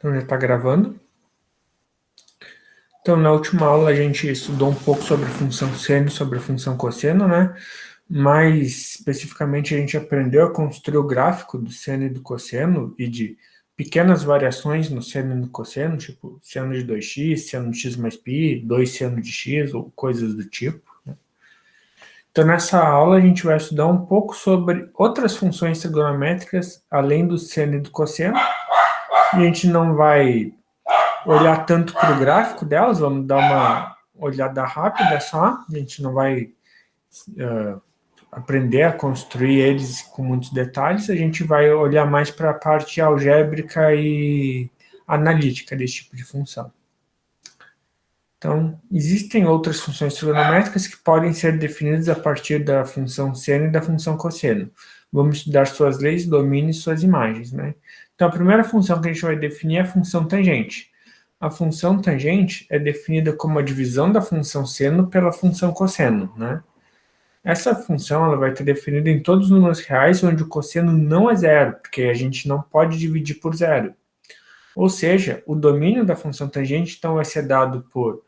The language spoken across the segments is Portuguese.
Então, já está gravando. Então, na última aula, a gente estudou um pouco sobre a função seno e sobre a função cosseno, né? Mais especificamente, a gente aprendeu a construir o gráfico do seno e do cosseno e de pequenas variações no seno e no cosseno, tipo seno de 2x, seno de x mais π, 2 seno de x, ou coisas do tipo. Então, nessa aula, a gente vai estudar um pouco sobre outras funções trigonométricas, além do seno e do cosseno. E a gente não vai olhar tanto para o gráfico delas, vamos dar uma olhada rápida só, a gente não vai aprender a construir eles com muitos detalhes, a gente vai olhar mais para a parte algébrica e analítica desse tipo de função. Então, existem outras funções trigonométricas que podem ser definidas a partir da função seno e da função cosseno. Vamos estudar suas leis, domínio e suas imagens, né? Então, a primeira função que a gente vai definir é a função tangente. A função tangente é definida como a divisão da função seno pela função cosseno, né? Essa função ela vai estar definida em todos os números reais onde o cosseno não é zero, porque a gente não pode dividir por zero. Ou seja, o domínio da função tangente então vai ser dado por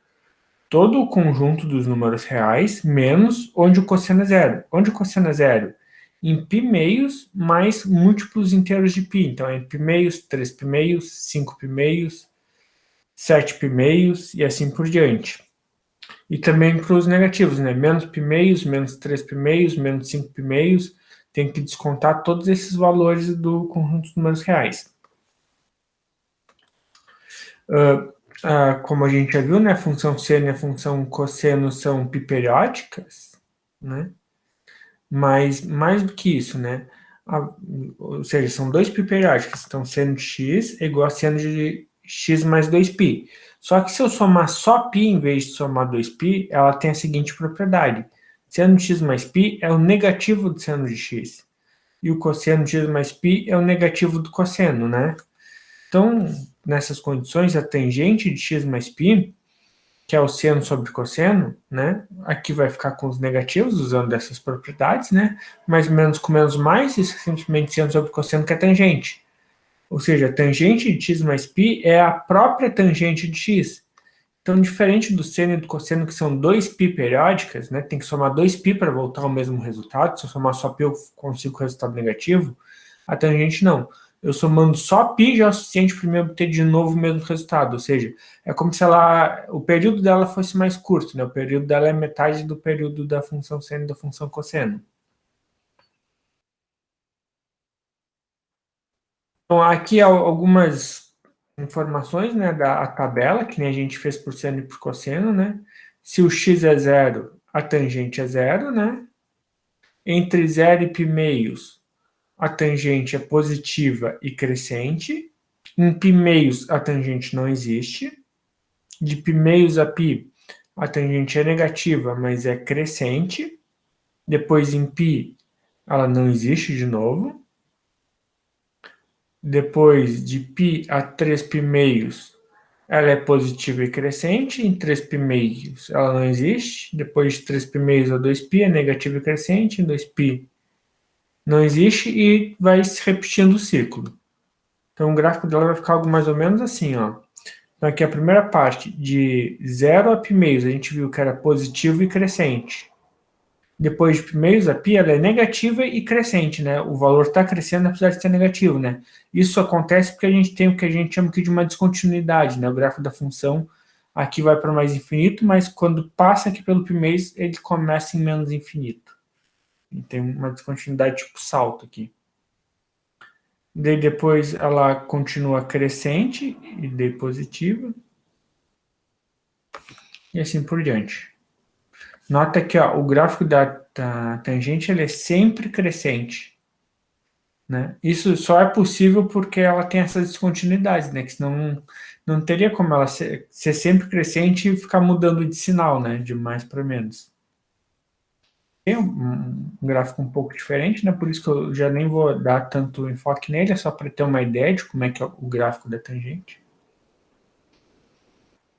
todo o conjunto dos números reais menos onde o cosseno é zero. Onde o cosseno é zero? Em π meios mais múltiplos inteiros de π. Então, é π meios, 3π meios, 5π meios, 7π meios e assim por diante. E também para os negativos, né? Menos π meios, menos 3π meios, menos 5π meios. Tem que descontar todos esses valores do conjunto dos números reais. Como a gente já viu, né? A função seno e a função cosseno são piperiódicas, né? Mas mais do que isso, né? Ou seja, são dois piperiódicas. Então, seno de x é igual a seno de x mais 2π. Só que se eu somar só π em vez de somar 2π, ela tem a seguinte propriedade. Seno de x mais π é o negativo do seno de x. E o cosseno de x mais π é o negativo do cosseno, né? Então, nessas condições, a tangente de x mais π, que é o seno sobre cosseno, né? Aqui vai ficar com os negativos, usando essas propriedades, né? Mais menos com menos mais, isso é simplesmente seno sobre cosseno, que é tangente. Ou seja, a tangente de x mais π é a própria tangente de x. Então, diferente do seno e do cosseno, que são 2π periódicas, né? Tem que somar 2π para voltar ao mesmo resultado. Se eu somar só π, eu consigo o resultado negativo. A tangente não. Eu somando só π já é o suficiente para me obter de novo o mesmo resultado. Ou seja, é como se o período dela fosse mais curto, né? O período dela é metade do período da função seno e da função cosseno. Então, aqui algumas informações, né, da tabela, que nem a gente fez por seno e por cosseno, né? Se o x é zero, a tangente é zero, né? Entre 0 e π meios, a tangente é positiva e crescente. Em π meios, a tangente não existe. De π meios a π, a tangente é negativa, mas é crescente. Depois, em π, ela não existe de novo. Depois, de π a 3π meios, ela é positiva e crescente. Em 3π meios, ela não existe. Depois de 3π meios a 2π, é negativa e crescente. Em 2π, não existe e vai se repetindo o ciclo. Então, o gráfico dela vai ficar algo mais ou menos assim, ó. Então, aqui a primeira parte, de 0 a π meios, a gente viu que era positivo e crescente. Depois de π meios a π, ela é negativa e crescente, né? O valor está crescendo apesar de ser negativo, né? Isso acontece porque a gente tem o que a gente chama aqui de uma descontinuidade, né? O gráfico da função aqui vai para mais infinito, mas quando passa aqui pelo π meios, ele começa em menos infinito. E tem uma descontinuidade tipo salto aqui. Daí depois ela continua crescente e daí positiva. E assim por diante. Nota que ó, o gráfico da tangente ele é sempre crescente. Né? Isso só é possível porque ela tem essas descontinuidades, né? Que senão não teria como ela ser sempre crescente e ficar mudando de sinal, né? De mais para menos. Tem um gráfico um pouco diferente, né? Por isso que eu já nem vou dar tanto enfoque nele, é só para ter uma ideia de como é que é o gráfico da tangente.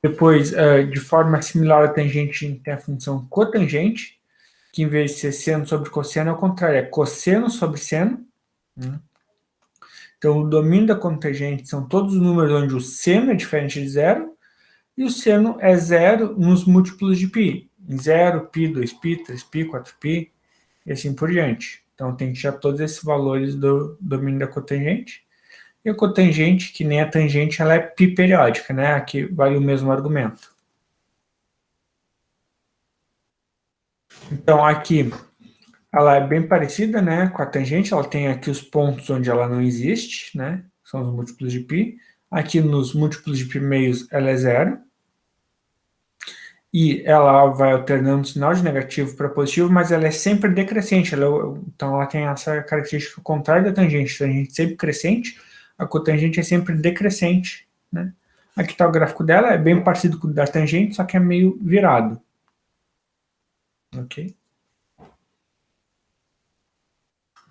Depois, de forma similar à tangente, a gente tem a função cotangente, que em vez de ser seno sobre cosseno, é o contrário, é cosseno sobre seno. Né? Então, o domínio da cotangente são todos os números onde o seno é diferente de zero, e o seno é zero nos múltiplos de π. Em 0, π, 2π, 3π, 4π, e assim por diante. Então, tem que tirar todos esses valores do domínio da cotangente. E a cotangente, que nem a tangente, ela é π periódica, né? Aqui vale o mesmo argumento. Então, aqui, ela é bem parecida, né, com a tangente. Ela tem aqui os pontos onde ela não existe, né? São os múltiplos de π. Aqui nos múltiplos de π meios, ela é zero. E ela vai alternando o sinal de negativo para positivo, mas ela é sempre decrescente. Então, ela tem essa característica contrária da tangente. A tangente sempre crescente, a cotangente é sempre decrescente, né? Aqui está o gráfico dela, é bem parecido com o da tangente, só que é meio virado. Ok?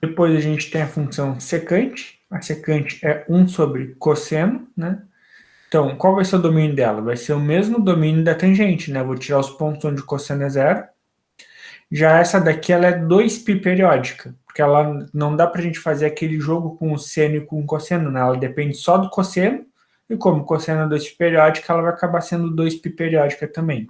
Depois a gente tem a função secante. A secante é 1 sobre cosseno, né? Então, qual vai ser o domínio dela? Vai ser o mesmo domínio da tangente, né? Vou tirar os pontos onde o cosseno é zero. Já essa daqui, ela é 2π periódica, porque ela não dá para a gente fazer aquele jogo com o seno e com o cosseno, né? Ela depende só do cosseno, e como o cosseno é 2π periódica, ela vai acabar sendo 2π periódica também.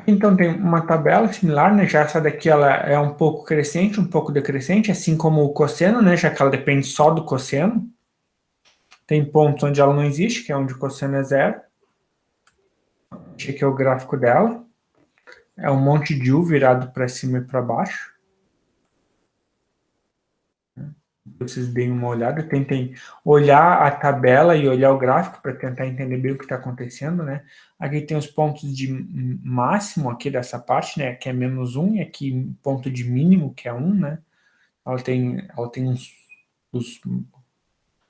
Então tem uma tabela similar, né? Já essa daqui ela é um pouco crescente, um pouco decrescente, assim como o cosseno, né? Já que ela depende só do cosseno. Tem pontos onde ela não existe, que é onde o cosseno é zero. Esse aqui é o gráfico dela. É um monte de U virado para cima e para baixo. Vocês deem uma olhada, tentem olhar a tabela e olhar o gráfico para tentar entender bem o que está acontecendo, né? Aqui tem os pontos de máximo aqui dessa parte, né? Que é -1, e aqui ponto de mínimo, que é 1, né? Ela tem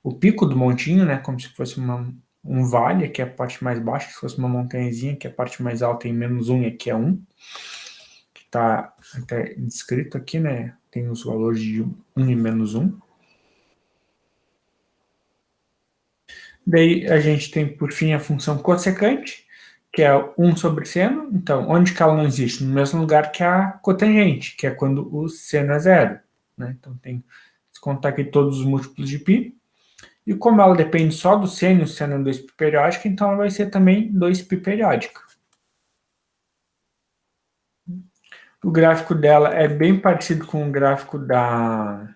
o pico do montinho, né? Como se fosse um vale, aqui é a parte mais baixa, se fosse uma montanhazinha, que é a parte mais alta em -1 e aqui é 1. Que está até descrito aqui, né? Tem os valores de 1 e -1. Daí a gente tem, por fim, a função cossecante, que é 1 sobre seno. Então, onde que ela não existe? No mesmo lugar que a cotangente, que é quando o seno é zero, né? Então, tem que descontar aqui todos os múltiplos de π. E como ela depende só do seno, e o seno é 2π periódica, então ela vai ser também 2π periódica. O gráfico dela é bem parecido com o gráfico da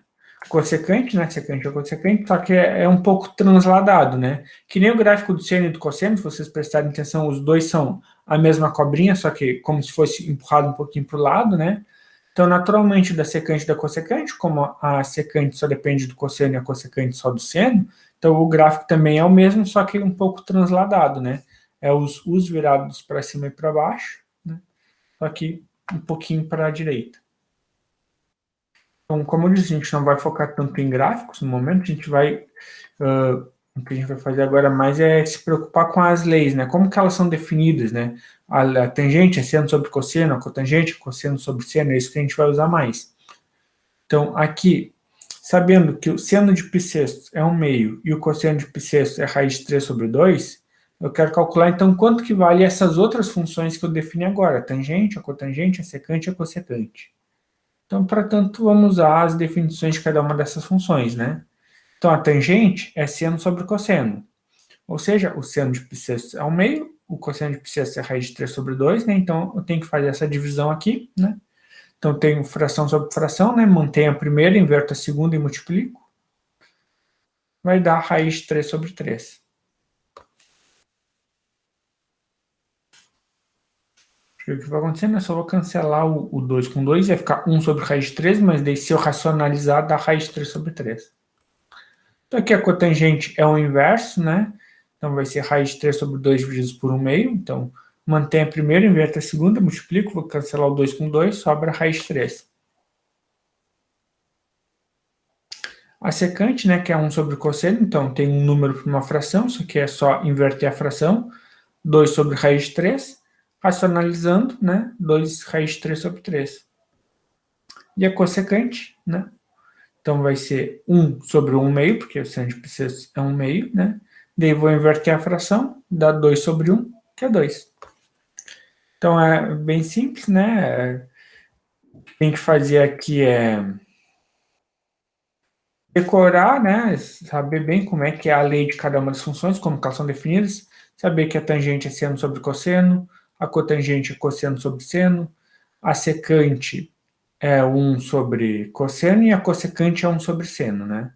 cossecante, né? Secante ou cossecante, só que é um pouco transladado, né? Que nem o gráfico do seno e do cosseno, se vocês prestarem atenção, os dois são a mesma cobrinha, só que como se fosse empurrado um pouquinho para o lado, né? Então, naturalmente, da secante e da cossecante, como a secante só depende do cosseno e a cossecante só do seno, então o gráfico também é o mesmo, só que um pouco transladado, né? É os U's virados para cima e para baixo, né? Só que um pouquinho para a direita. Então, como eu disse, a gente não vai focar tanto em gráficos no momento, a gente vai, o que a gente vai fazer agora mais é se preocupar com as leis, né? Como que elas são definidas, né? A tangente é seno sobre cosseno, a cotangente é cosseno sobre seno, é isso que a gente vai usar mais. Então, aqui, sabendo que o seno de π sextos é 1 meio e o cosseno de π sextos é raiz de 3 sobre 2, eu quero calcular, então, quanto que vale essas outras funções que eu defini agora, a tangente, a cotangente, a secante e a cossecante. Então, para tanto, vamos usar as definições de cada uma dessas funções, né? Então, a tangente é seno sobre cosseno. Ou seja, o seno de π sextos é 1 meio, o cosseno de π sextos é raiz de 3 sobre 2, né? Então, eu tenho que fazer essa divisão aqui, né? Então, eu tenho fração sobre fração, né? Mantenho a primeira, inverto a segunda e multiplico. Vai dar raiz de 3 sobre 3. O que vai acontecer, né? Só vou cancelar o 2 com 2, vai ficar 1 sobre raiz de 3, mas daí se eu racionalizar, dá raiz de 3 sobre 3. Então aqui a cotangente é o inverso, né? Então vai ser raiz de 3 sobre 2 dividido por 1 meio. Então mantém a primeira, inverto a segunda, multiplico, vou cancelar o 2 com 2, sobra raiz de 3. A secante, né, que é 1 sobre cosseno, então tem um número para uma fração, isso aqui é só inverter a fração, 2 sobre raiz de 3, racionalizando, né, 2 raiz de 3 sobre 3. E a cossecante, né, então vai ser 1 sobre 1 meio, porque o seno de π sextos é 1 meio, né, daí vou inverter a fração, dá 2 sobre 1, que é 2. Então é bem simples, né, Tem que fazer aqui decorar, né? Saber bem como é que é a lei de cada uma das funções, como que elas são definidas, saber que a tangente é seno sobre cosseno, a cotangente é cosseno sobre seno, a secante é 1 sobre cosseno e a cossecante é 1 sobre seno, né?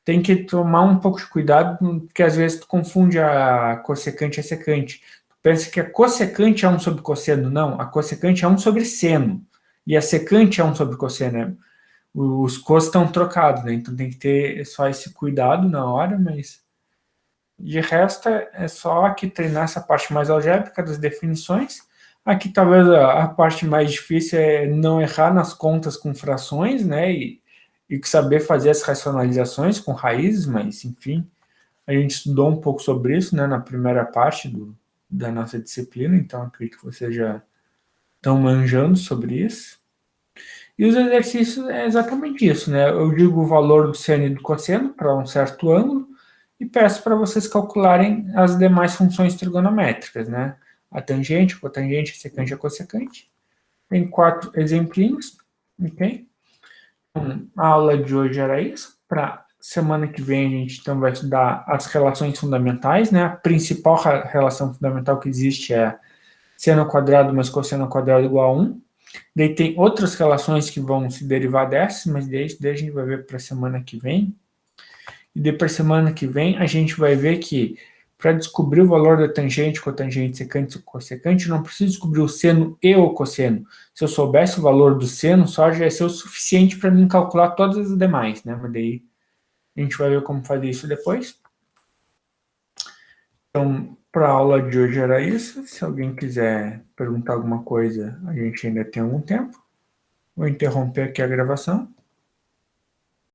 Tem que tomar um pouco de cuidado, porque às vezes tu confunde a cossecante e a secante. Tu pensa que a cossecante é 1 sobre cosseno. Não, a cossecante é 1 sobre seno. E a secante é 1 sobre cosseno, né? Os cos estão trocados, né? Então tem que ter só esse cuidado na hora, mas de resto é só aqui treinar essa parte mais algébrica das definições. Aqui talvez a parte mais difícil é não errar nas contas com frações, né? E saber fazer as racionalizações com raízes, mas enfim, a gente estudou um pouco sobre isso, né, na primeira parte da nossa disciplina, então acredito que vocês já estão manjando sobre isso. E os exercícios é exatamente isso, né? Eu digo o valor do seno e do cosseno para um certo ângulo e peço para vocês calcularem as demais funções trigonométricas, né? A tangente, a cotangente, a secante e a cossecante. Tem 4 exemplinhos, ok? Então, a aula de hoje era isso. Para semana que vem a gente então vai estudar as relações fundamentais, né? A principal relação fundamental que existe é seno ao quadrado mais cosseno ao quadrado igual a 1. Daí tem outras relações que vão se derivar dessas, mas daí a gente vai ver para a semana que vem. E daí para a semana que vem a gente vai ver que para descobrir o valor da tangente, cotangente, secante e cossecante, eu não preciso descobrir o seno e o cosseno. Se eu soubesse o valor do seno, só já ia ser o suficiente para mim calcular todas as demais, né? Mas daí a gente vai ver como fazer isso depois. Então, para a aula de hoje era isso. Se alguém quiser perguntar alguma coisa, a gente ainda tem algum tempo. Vou interromper aqui a gravação.